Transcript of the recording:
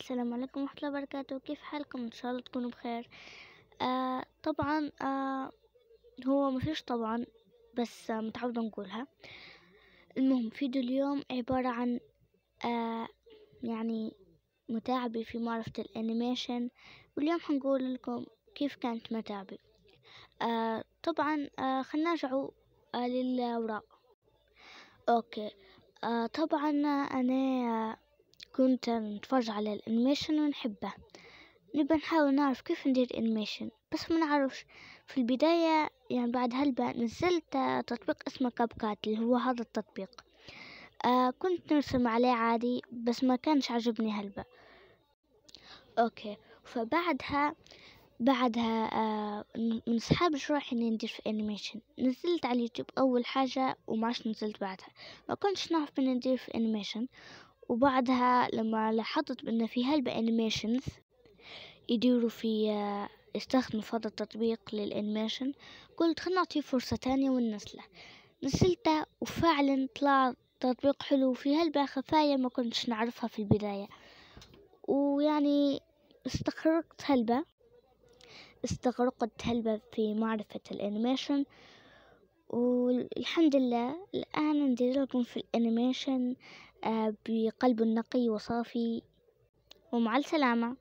السلام عليكم ورحمة الله وبركاته. كيف حالكم؟ إن شاء الله تكونوا بخير. طبعا هو مفيش طبعا، بس متعودة نقولها. المهم فيديو اليوم عبارة عن يعني متاعبي في معرفة الانيميشن، واليوم حنقول لكم كيف كانت متاعبي. طبعا خلينا نرجعوا للأوراق. اوكي. طبعا انا كنت نتفرج على الانيميشن ونحبه، نبى نحاول نعرف كيف ندير انيميشن، بس ما نعرفش في البداية. يعني بعد هلبا نزلت تطبيق اسمه كاب كات، اللي هو هذا التطبيق. كنت نرسم عليه عادي، بس ما كانش عجبني هلبا. اوكي. بعدها من صحاب مشروع اني ندير في انيميشن، نزلت على اليوتيوب اول حاجة وماش نزلت بعدها. ما كنتش نعرف اني ندير في انيميشن، وبعدها لما لاحظت ان في هلبا انيميشنز يديروا في يستخدموا هذا التطبيق للانيميشن، قلت خلنا نعطيه فرصة تانية وننزله. نزلته وفعلا طلع تطبيق حلو، في هلبا خفايا ما كنتش نعرفها في البداية، ويعني استغرقت هلبا في معرفة الانيميشن. والحمد لله الآن ندير لكم في الانيميشن بقلب نقي وصافي. ومع السلامة.